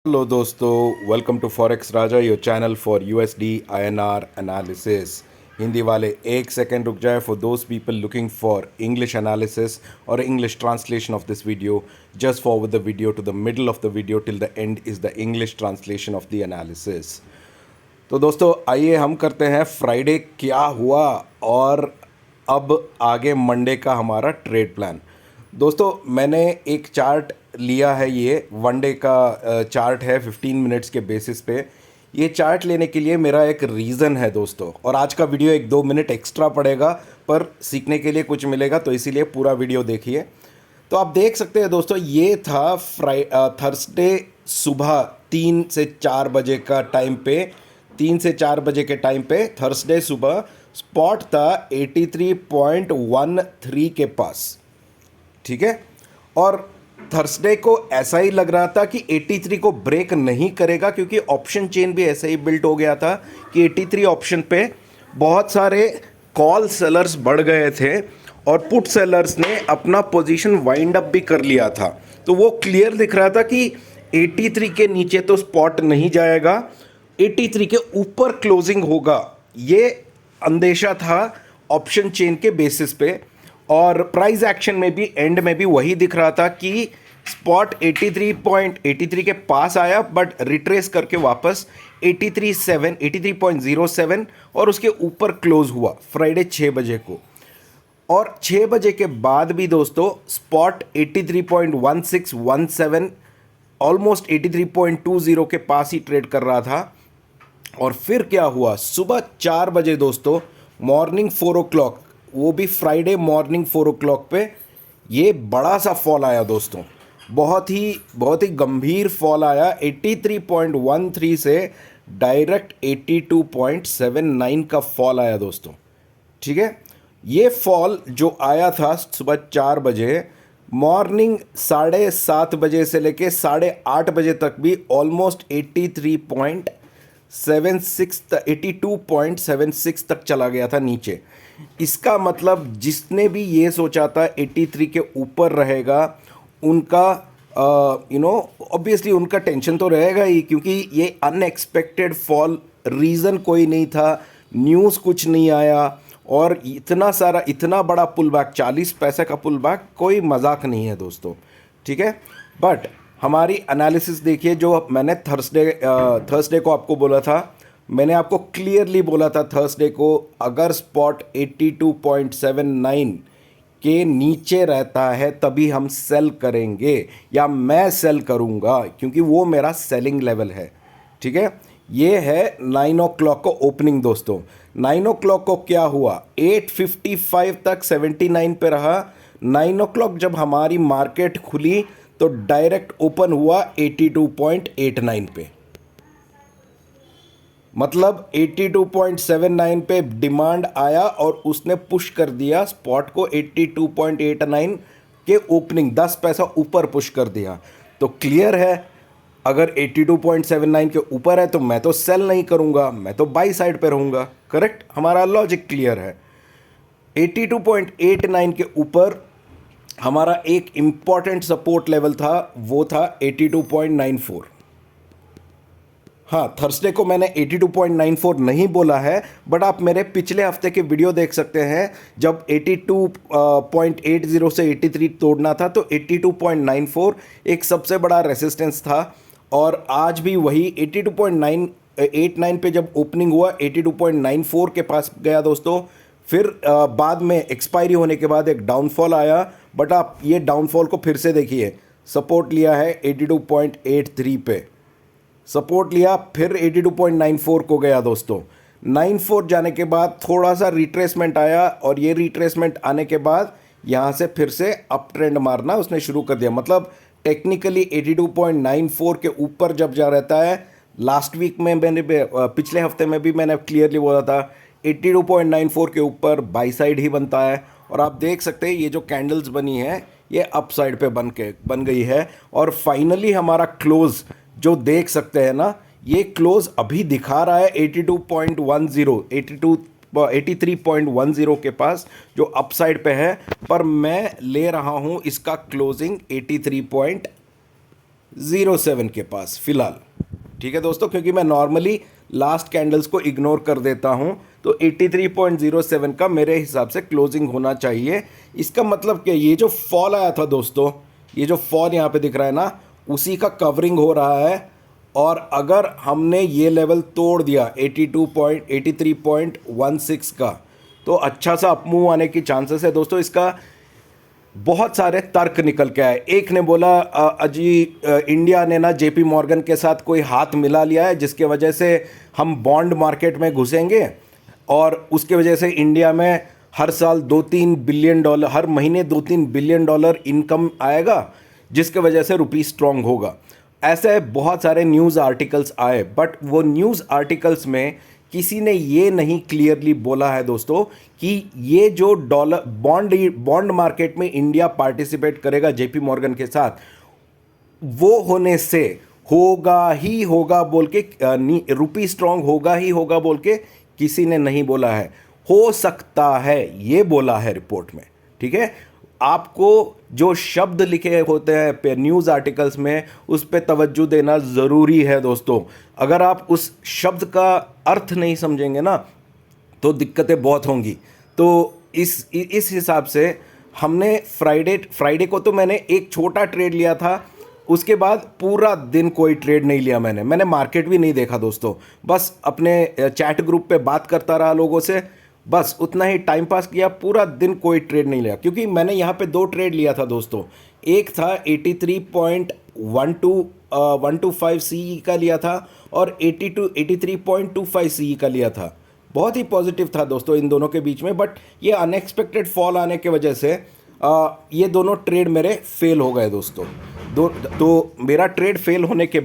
Hello दोस्तों, welcome to forex Raja, your channel for USD INR analysis. Hindi वाले एक second रुक जाए for those people looking for English analysis और English translation of this video. Just forward the video to the middle of the video till the end is the English translation of the analysis. तो दोस्तों आइए हम करते हैं Friday क्या हुआ और अब आगे मंडे का हमारा ट्रेड प्लान। दोस्तों मैंने एक चार्ट लिया है, ये वन डे का चार्ट है 15 मिनट्स के बेसिस पे। ये चार्ट लेने के लिए मेरा एक रीज़न है दोस्तों, और आज का वीडियो 1-2 मिनट एक्स्ट्रा पड़ेगा पर सीखने के लिए कुछ मिलेगा, तो इसीलिए पूरा वीडियो देखिए। तो आप देख सकते हैं दोस्तों, ये था थर्सडे सुबह 3 से 4 बजे का टाइम पे, 3 से 4 बजे के टाइम पे थर्सडे सुबह स्पॉट था 83.13 के पास, ठीक है। और थर्सडे को ऐसा ही लग रहा था कि 83 को ब्रेक नहीं करेगा, क्योंकि ऑप्शन चेन भी ऐसे ही बिल्ट हो गया था कि 83 ऑप्शन पे बहुत सारे कॉल सेलर्स बढ़ गए थे और पुट सेलर्स ने अपना पोजीशन वाइंड अप भी कर लिया था। तो वो क्लियर दिख रहा था कि 83 के नीचे तो स्पॉट नहीं जाएगा, 83 के ऊपर क्लोजिंग होगा, ये अंदेशा था ऑप्शन चेन के बेसिस पे। और प्राइस एक्शन में भी एंड में भी वही दिख रहा था कि स्पॉट 83.83 के पास आया, बट रिट्रेस करके वापस 83.07 और उसके ऊपर क्लोज हुआ फ्राइडे 6 बजे को। और 6 बजे के बाद भी दोस्तों स्पॉट 83.1617 ऑलमोस्ट 83.20 के पास ही ट्रेड कर रहा था। और फिर क्या हुआ, सुबह 4 बजे दोस्तों, मॉर्निंग 4 ओ क्लॉक, वो भी फ्राइडे मॉर्निंग 4 ओ क्लॉक पे ये बड़ा सा फॉल आया दोस्तों, बहुत ही गंभीर फॉल आया। 83.13 से डायरेक्ट 82.79 का फॉल आया दोस्तों, ठीक है। ये फॉल जो आया था सुबह 4 बजे, मॉर्निंग 7:30 बजे से लेके 8:30 बजे तक भी ऑलमोस्ट 82.76 तक चला गया था नीचे। इसका मतलब जिसने भी ये सोचा था 83 के ऊपर रहेगा, उनका ऑब्वियसली उनका टेंशन तो रहेगा ही, क्योंकि ये अनएक्सपेक्टेड फॉल, रीज़न कोई नहीं था, न्यूज़ कुछ नहीं आया, और इतना बड़ा पुल बैक, 40 पैसे का पुल बैक कोई मजाक नहीं है दोस्तों, ठीक है। बट हमारी एनालिसिस देखिए, जो मैंने थर्सडे को आपको बोला था, मैंने आपको क्लियरली बोला था थर्सडे को, अगर स्पॉट 82.79 के नीचे रहता है तभी हम सेल करेंगे, या मैं सेल करूंगा, क्योंकि वो मेरा सेलिंग लेवल है, ठीक है। ये है 9 ओ क्लॉक को ओपनिंग दोस्तों। 9 ओ क्लॉक को क्या हुआ, 8:55 तक 79 पे रहा। 9 ओ क्लॉक जब हमारी मार्केट खुली तो डायरेक्ट ओपन हुआ 82.89 पे, मतलब 82.79 पे डिमांड आया और उसने पुश कर दिया स्पॉट को 82.89 के ओपनिंग, 10 पैसा ऊपर पुश कर दिया। तो क्लियर है, अगर 82.79 के ऊपर है तो मैं तो सेल नहीं करूंगा, मैं तो बाई साइड पे रहूंगा, करेक्ट। हमारा लॉजिक क्लियर है। 82.89 के ऊपर हमारा एक इंपॉर्टेंट सपोर्ट लेवल था, वो था 82.94। हाँ, थर्सडे को मैंने 82.94 नहीं बोला है, बट आप मेरे पिछले हफ्ते के वीडियो देख सकते हैं, जब 82.80 से 83 तोड़ना था तो 82.94 एक सबसे बड़ा रेसिस्टेंस था। और आज भी वही 82.989 पे जब ओपनिंग हुआ 82.94 के पास गया दोस्तों। फिर बाद में एक्सपायरी होने के बाद एक डाउनफॉल आया, बट आप ये डाउनफॉल को फिर से देखिए, सपोर्ट लिया है 82.83 पे, सपोर्ट लिया, फिर 82.94 को गया दोस्तों। 94 जाने के बाद थोड़ा सा रिट्रेसमेंट आया, और ये रिट्रेसमेंट आने के बाद यहाँ से फिर से अप ट्रेंड मारना उसने शुरू कर दिया। मतलब टेक्निकली 82.94 के ऊपर जब जा रहता है, लास्ट वीक में मैंने पिछले हफ्ते में भी मैंने क्लियरली बोला था 82.94 के ऊपर बाई साइड ही बनता है। और आप देख सकते हैं ये जो कैंडल्स बनी है ये अप साइड पे बन गई है। और फाइनली हमारा क्लोज जो देख सकते हैं ना, ये क्लोज अभी दिखा रहा है 83.10 के पास, जो अपसाइड पे है, पर मैं ले रहा हूं इसका क्लोजिंग 83.07 के पास फिलहाल। ठीक है दोस्तों, क्योंकि मैं नॉर्मली लास्ट कैंडल्स को इग्नोर कर देता हूं, तो 83.07 का मेरे हिसाब से क्लोजिंग होना चाहिए। इसका मतलब क्या, ये जो फॉल आया था दोस्तों, ये जो फॉल यहाँ पे दिख रहा है ना, उसी का कवरिंग हो रहा है। और अगर हमने ये लेवल तोड़ दिया 83.16 का, तो अच्छा सा अपमूव आने की चांसेस है दोस्तों। इसका बहुत सारे तर्क निकल के आए। एक ने बोला इंडिया ने ना जेपी मॉर्गन के साथ कोई हाथ मिला लिया है, जिसके वजह से हम बॉन्ड मार्केट में घुसेंगे और उसके वजह से इंडिया में हर साल 2-3 बिलियन डॉलर, हर महीने 2-3 बिलियन डॉलर इनकम आएगा, जिसके वजह से रुपी स्ट्रांग होगा। ऐसे बहुत सारे न्यूज़ आर्टिकल्स आए, बट वो न्यूज़ आर्टिकल्स में किसी ने ये नहीं क्लियरली बोला है दोस्तों कि ये जो डॉलर बॉन्ड मार्केट में इंडिया पार्टिसिपेट करेगा जेपी मॉर्गन के साथ, वो होने से होगा ही होगा बोल के, रुपी स्ट्रांग होगा ही होगा बोल के किसी ने नहीं बोला है। हो सकता है ये बोला है रिपोर्ट में। ठीक है, आपको जो शब्द लिखे होते हैं न्यूज़ आर्टिकल्स में, उस पर तवज्जो देना ज़रूरी है दोस्तों। अगर आप उस शब्द का अर्थ नहीं समझेंगे ना, तो दिक्कतें बहुत होंगी। तो इस हिसाब से हमने फ्राइडे को तो मैंने एक छोटा ट्रेड लिया था, उसके बाद पूरा दिन कोई ट्रेड नहीं लिया मैंने मार्केट भी नहीं देखा दोस्तों। बस अपने चैट ग्रुप पे बात करता रहा लोगों से, बस उतना ही टाइम पास किया, पूरा दिन कोई ट्रेड नहीं लिया। क्योंकि मैंने यहाँ पे 2 ट्रेड लिया था दोस्तों। एक था 83.125 CE का लिया था, और 83.25 CE का लिया था। बहुत ही पॉजिटिव था दोस्तों इन दोनों के बीच में, बट ये अनएक्सपेक्टेड फॉल आने की वजह से ये दोनों ट्रेड मेरे फेल हो गए दोस्तों। तो मेरा ट्रेड फेल होने के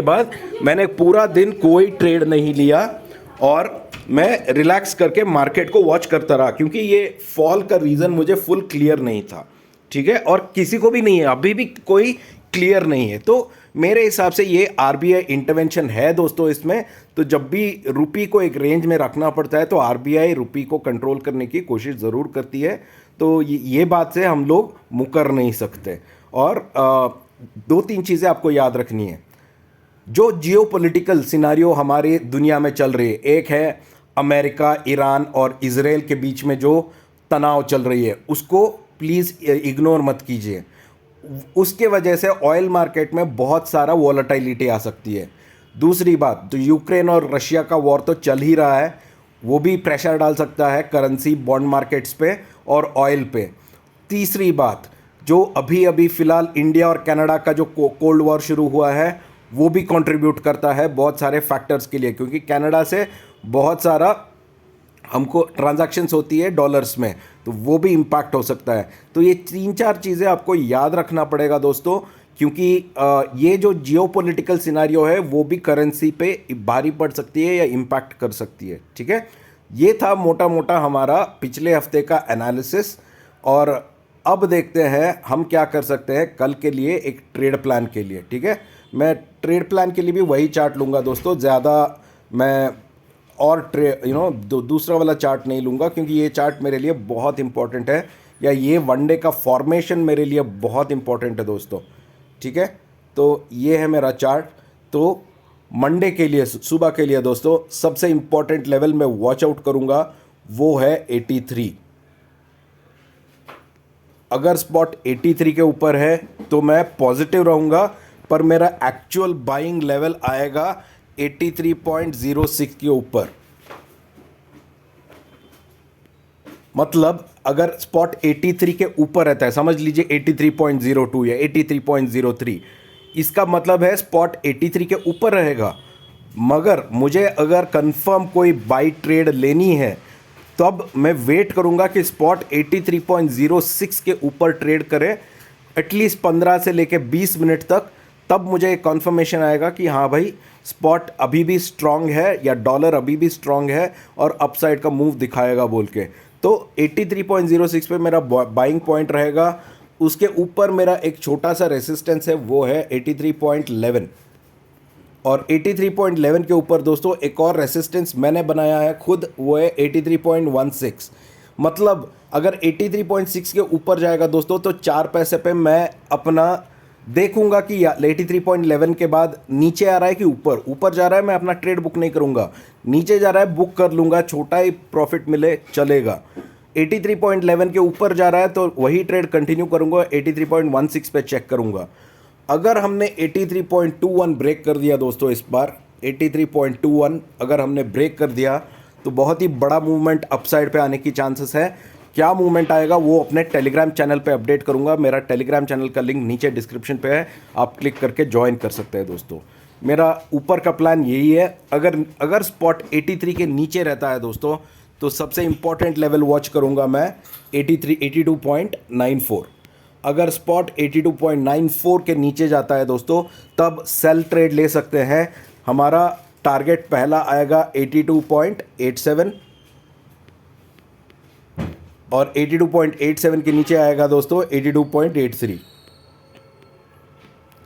बाद मैंने पूरा दिन कोई ट्रेड नहीं लिया, और मैं रिलैक्स करके मार्केट को वॉच करता रहा, क्योंकि ये फॉल का रीज़न मुझे फुल क्लियर नहीं था। ठीक है, और किसी को भी नहीं है, अभी भी कोई क्लियर नहीं है। तो मेरे हिसाब से ये आरबीआई इंटरवेंशन है दोस्तों इसमें। तो जब भी रुपी को एक रेंज में रखना पड़ता है, तो आरबीआई रुपी को कंट्रोल करने की कोशिश ज़रूर करती है। तो ये बात से हम लोग मुकर नहीं सकते। और 2-3 चीज़ें आपको याद रखनी है। जो जियोपॉलिटिकल सिनारियो हमारी दुनिया में चल रही है, एक है अमेरिका, ईरान और इजराइल के बीच में जो तनाव चल रही है, उसको प्लीज़ इग्नोर मत कीजिए। उसके वजह से ऑयल मार्केट में बहुत सारा वॉलेटिलिटी आ सकती है। दूसरी बात, तो यूक्रेन और रशिया का वॉर तो चल ही रहा है, वो भी प्रेशर डाल सकता है करेंसी, बॉन्ड मार्केट्स पे और ऑयल पे। तीसरी बात, जो अभी फ़िलहाल इंडिया और कनाडा का जो कोल्ड वॉर शुरू हुआ है, वो भी कंट्रीब्यूट करता है बहुत सारे फैक्टर्स के लिए, क्योंकि कनाडा से बहुत सारा हमको ट्रांजैक्शंस होती है डॉलर्स में, तो वो भी इम्पैक्ट हो सकता है। तो ये 3-4 चीज़ें आपको याद रखना पड़ेगा दोस्तों, क्योंकि ये जो जियोपॉलिटिकल सिनारियो है वो भी करेंसी पे भारी पड़ सकती है या इम्पैक्ट कर सकती है। ठीक है, ये था मोटा मोटा हमारा पिछले हफ्ते का एनालिसिस। और अब देखते हैं हम क्या कर सकते हैं कल के लिए एक ट्रेड प्लान के लिए। ठीक है, मैं ट्रेड प्लान के लिए भी वही चार्ट लूँगा दोस्तों, ज़्यादा मैं और दूसरा वाला चार्ट नहीं लूँगा, क्योंकि ये चार्ट मेरे लिए बहुत इंपॉर्टेंट है, या ये वनडे का फॉर्मेशन मेरे लिए बहुत इंपॉर्टेंट है दोस्तों। ठीक है, तो ये है मेरा चार्ट। तो मंडे के लिए, सुबह के लिए दोस्तों, सबसे इंपॉर्टेंट लेवल मैं वॉच आउट करूँगा वो है 83। अगर स्पॉट 83 के ऊपर है तो मैं पॉजिटिव रहूँगा, पर मेरा एक्चुअल बाइंग लेवल आएगा 83.06 के ऊपर। मतलब अगर स्पॉट 83 के ऊपर रहता है, समझ लीजिए 83.02 या 83.03, इसका मतलब है स्पॉट 83 के ऊपर रहेगा। मगर मुझे अगर कंफर्म कोई बाई ट्रेड लेनी है, तब मैं वेट करूंगा कि स्पॉट 83.06 के ऊपर ट्रेड करे एटलीस्ट 15 से लेके 20 मिनट तक। तब मुझे एक कन्फर्मेशन आएगा कि हाँ भाई, स्पॉट अभी भी स्ट्रांग है या डॉलर अभी भी स्ट्रांग है और अपसाइड का मूव दिखाएगा बोल के। तो 83.06 पे मेरा बाइंग पॉइंट रहेगा। उसके ऊपर मेरा एक छोटा सा रेसिस्टेंस है, वो है 83.11, और 83.11 के ऊपर दोस्तों एक और रेसिस्टेंस मैंने बनाया है खुद, वो है 83.16। मतलब अगर 83.6 के ऊपर जाएगा दोस्तों तो 4 पैसे पे मैं अपना देखूंगा कि 83.11 के बाद नीचे आ रहा है कि ऊपर ऊपर जा रहा है, मैं अपना ट्रेड बुक नहीं करूंगा, नीचे जा रहा है बुक कर लूंगा, छोटा ही प्रॉफिट मिले चलेगा। 83.11 के ऊपर जा रहा है तो वही ट्रेड कंटिन्यू करूंगा, 83.16 पे चेक करूंगा। अगर हमने 83.21 ब्रेक कर दिया दोस्तों, इस बार 83.21 अगर हमने ब्रेक कर दिया तो बहुत ही बड़ा मूवमेंट अपसाइड पे आने की चांसेस है। क्या मूवमेंट आएगा वो अपने टेलीग्राम चैनल पे अपडेट करूंगा। मेरा टेलीग्राम चैनल का लिंक नीचे डिस्क्रिप्शन पे है, आप क्लिक करके ज्वाइन कर सकते हैं दोस्तों। मेरा ऊपर का प्लान यही है, अगर स्पॉट 83 के नीचे रहता है दोस्तों तो सबसे इंपॉर्टेंट लेवल वॉच करूंगा मैं 82.94। अगर स्पॉट 82.94 के नीचे जाता है दोस्तों तब सेल ट्रेड ले सकते हैं। हमारा टारगेट पहला आएगा 82.87 और 82.87 के नीचे आएगा दोस्तों 82.83।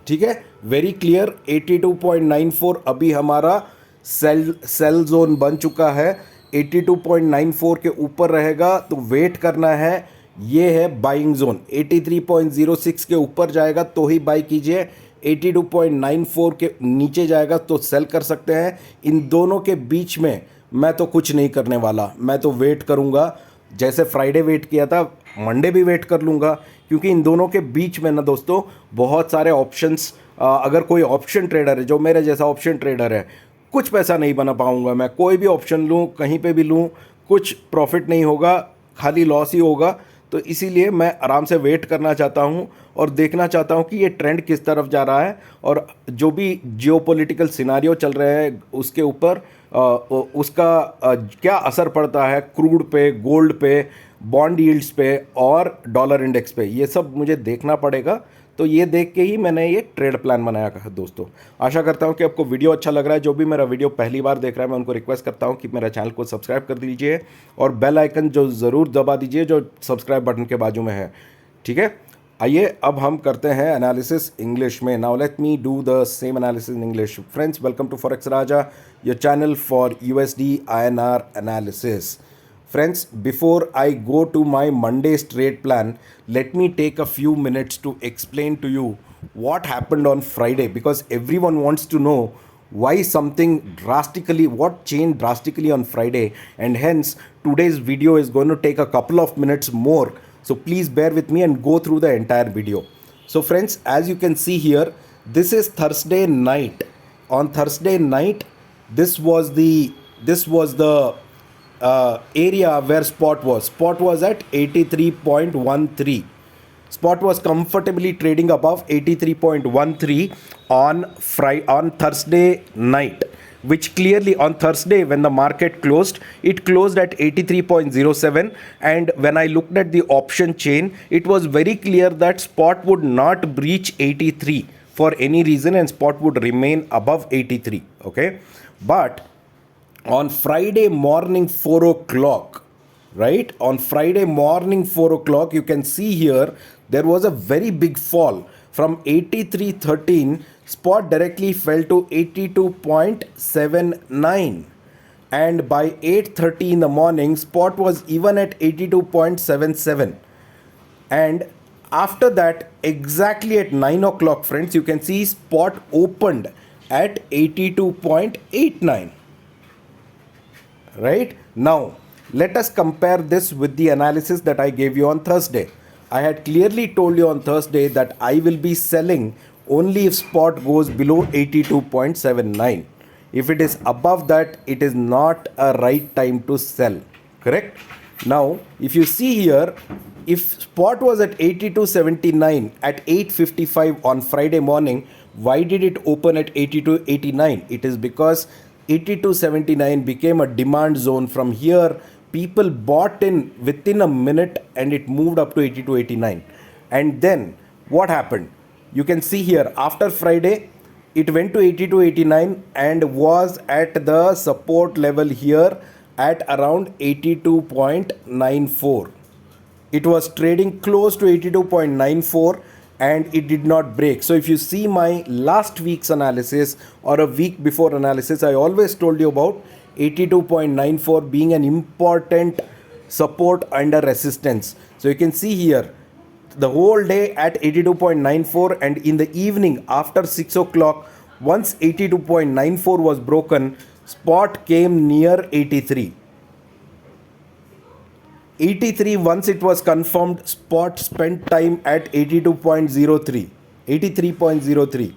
ठीक है, वेरी क्लियर। 82.94 अभी हमारा सेल जोन बन चुका है। 82.94 के ऊपर रहेगा तो वेट करना है, ये है बाइंग जोन। 83.06 के ऊपर जाएगा तो ही बाई कीजिए, 82.94 के नीचे जाएगा तो सेल कर सकते हैं। इन दोनों के बीच में मैं तो कुछ नहीं करने वाला, मैं तो वेट करूंगा। जैसे फ्राइडे वेट किया था, मंडे भी वेट कर लूँगा, क्योंकि इन दोनों के बीच में ना दोस्तों बहुत सारे ऑप्शंस, अगर कोई ऑप्शन ट्रेडर है जो मेरे जैसा ऑप्शन ट्रेडर है, कुछ पैसा नहीं बना पाऊँगा मैं। कोई भी ऑप्शन लूँ, कहीं पे भी लूँ, कुछ प्रॉफिट नहीं होगा, खाली लॉस ही होगा। तो इसीलिए मैं आराम से वेट करना चाहता हूँ और देखना चाहता हूँ कि ये ट्रेंड किस तरफ जा रहा है और जो भी जियोपॉलिटिकल सिनारियो चल रहे हैं उसके ऊपर उसका क्या असर पड़ता है क्रूड पे, गोल्ड पे, बॉन्ड यील्ड्स पे और डॉलर इंडेक्स पे, ये सब मुझे देखना पड़ेगा। तो ये देख के ही मैंने ये ट्रेड प्लान बनाया था दोस्तों। आशा करता हूँ कि आपको वीडियो अच्छा लग रहा है। जो भी मेरा वीडियो पहली बार देख रहा है मैं उनको रिक्वेस्ट करता हूँ कि मेरा चैनल को सब्सक्राइब कर दीजिए और बेल आइकन जो ज़रूर दबा दीजिए जो सब्सक्राइब बटन के बाजू में है। ठीक है, आइए अब हम करते हैं एनालिसिस इंग्लिश में। Now let me do the same analysis in English. Friends, welcome to forex Raja, your channel for USD INR analysis. Friends, before I go to my Monday's trade plan, let me take a few minutes to explain to you what happened on Friday, because everyone wants to know why something drastically, what changed drastically on Friday, and hence today's video is going to take a couple of minutes more. So please bear with me and go through the entire video. So friends, as you can see here, this is Thursday night. On Thursday night, this was the area where spot was. Spot was at 83.13. Spot was comfortably trading above 83.13 on Thursday night, which clearly on Thursday when the market closed, it closed at 83.07, and when I looked at the option chain, it was very clear that spot would not breach 83 for any reason and spot would remain above 83. Okay, but on Friday morning 4 o'clock, right? On Friday morning 4 o'clock, you can see here there was a very big fall from 83.13. Spot directly fell to 82.79, and by 8:30 in the morning, spot was even at 82.77. And after that, exactly at 9 o'clock, friends, you can see spot opened at 82.89. Right now, let us compare this with the analysis that I gave you on Thursday. I had clearly told you on Thursday that I will be selling only if spot goes below 82.79. If it is above that, it is not a right time to sell. Correct? Now, if you see here, if spot was at 82.79 at 8:55 on Friday morning, why did it open at 82.89? It is because 82.79 became a demand zone. From here, people bought in within a minute and it moved up to 82.89. And then what happened? You can see here, after Friday, it went to 82.89 and was at the support level here at around 82.94. It was trading close to 82.94 and it did not break. So if you see my last week's analysis or a week before analysis, I always told you about 82.94 being an important support and a resistance. So you can see here the whole day at 82.94, and in the evening after 6 o'clock, once 82.94 was broken, spot came near 83. 83, once it was confirmed, spot spent time at 82.03, 83.03,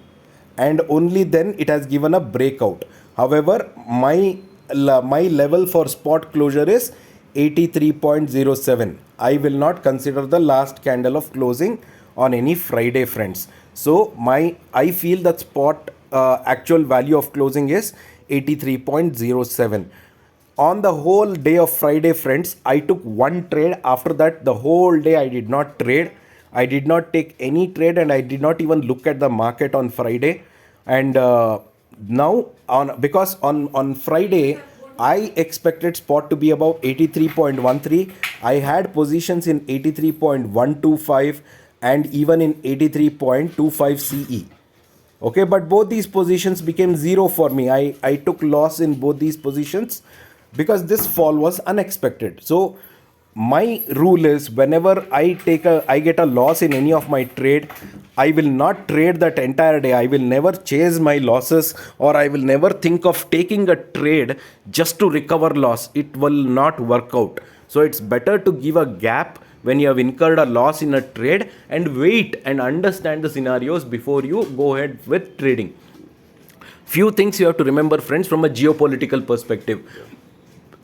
and only then it has given a breakout. However, my level for spot closure is 83.07. I will not consider the last candle of closing on any Friday, friends. So I feel that spot actual value of closing is 83.07. On the whole day of Friday, friends, I took one trade. After that, the whole day I did not trade. I did not take any trade, and I did not even look at the market on Friday. And now because on Friday I expected spot to be above 83.13. I had positions in 83.125 and even in 83.25 CE. Okay, but both these positions became zero for me. I took loss in both these positions because this fall was unexpected. So my rule is, whenever I get a loss in any of my trade, I will not trade that entire day. I will never chase my losses, or I will never think of taking a trade just to recover loss. It will not work out. So it's better to give a gap when you have incurred a loss in a trade and wait and understand the scenarios before you go ahead with trading. Few things you have to remember, friends, from a geopolitical perspective.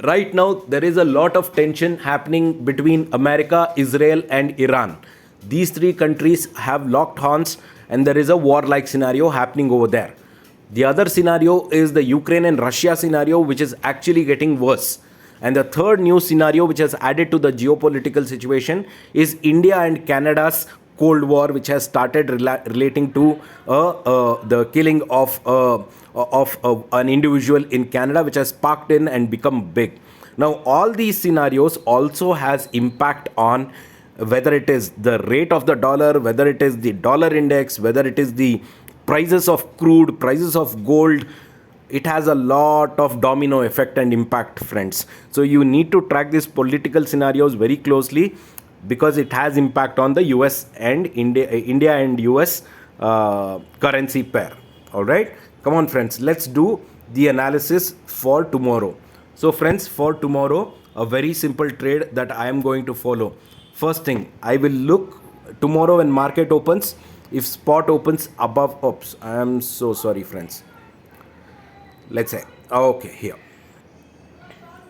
Right now, there is a lot of tension happening between America, Israel, and Iran. These three countries have locked horns, and there is a war-like scenario happening over there. The other scenario is the Ukraine and Russia scenario, which is actually getting worse. And the third new scenario, which has added to the geopolitical situation, is India and Canada's Cold War, which has started relating to the killing of an individual in Canada, which has sparked in and become big. Now, all these scenarios also has impact on whether it is the rate of the dollar, whether it is the dollar index, whether it is the prices of crude, prices of gold. It has a lot of domino effect and impact, friends. So you need to track these political scenarios very closely, because it has impact on the US and India and US currency pair. All right, come on, friends, let's do the analysis for tomorrow. So friends, for tomorrow, a very simple trade that I am going to follow. First thing, I will look tomorrow when market opens. If spot opens above, oops, I am so sorry, friends. Let's say, okay, here.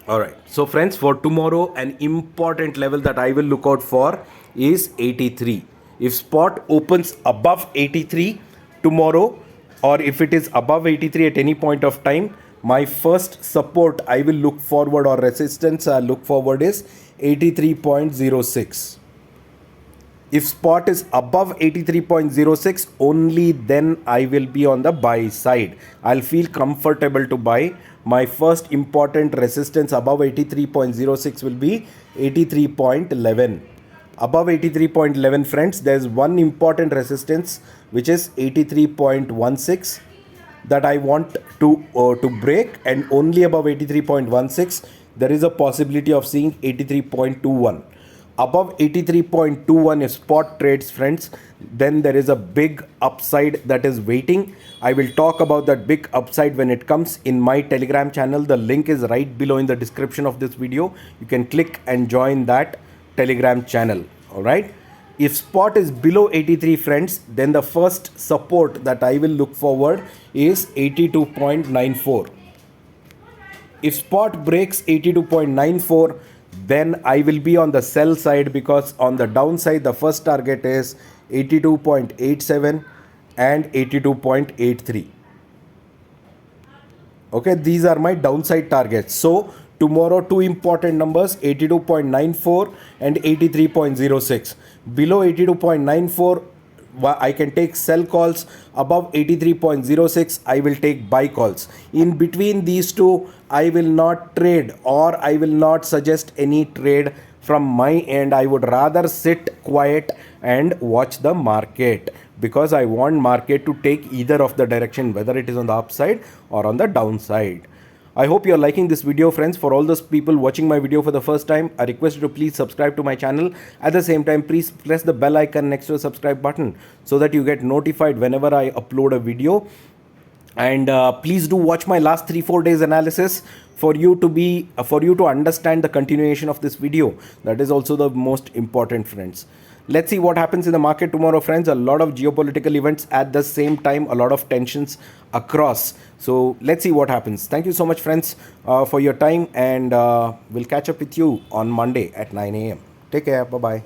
All right, so friends, for tomorrow, an important level that I will look out for is 83. If spot opens above 83 tomorrow, or if it is above 83 at any point of time, my first support I will look forward, or resistance I look forward, is 83.06. If spot is above 83.06, only then I will be on the buy side. I'll feel comfortable to buy. My first important resistance above 83.06 will be 83.11. Above 83.11, friends, there's one important resistance, which is 83.16, that I want to break, and only above 83.16 there is a possibility of seeing 83.21. Above 83.21 is spot trades, friends, then there is a big upside that is waiting. I will talk about that big upside when it comes in my Telegram channel. The link is right below in the description of this video. You can click and join that Telegram channel. All right. If spot is below 83, friends, then the first support that I will look forward is 82.94. If spot breaks 82.94, then I will be on the sell side, because on the downside the first target is 82.87 and 82.83. Okay, these are my downside targets. So tomorrow, two important numbers, 82.94 and 83.06. Below 82.94, I can take sell calls. Above 83.06, I will take buy calls. In between these two, I will not trade, or I will not suggest any trade from my end. I would rather sit quiet and watch the market, because I want market to take either of the direction, whether it is on the upside or on the downside. I hope you're liking this video, friends. For all those people watching my video for the first time, I request you to please subscribe to my channel. At the same time, please press the bell icon next to the subscribe button so that you get notified whenever I upload a video. And please do watch my last 3-4 days analysis for you to understand the continuation of this video. That is also the most important, friends. Let's see what happens in the market tomorrow, friends. A lot of geopolitical events at the same time, a lot of tensions across. So let's see what happens. Thank you so much, friends, for your time, and we'll catch up with you on Monday at 9 a.m. Take care. Bye bye.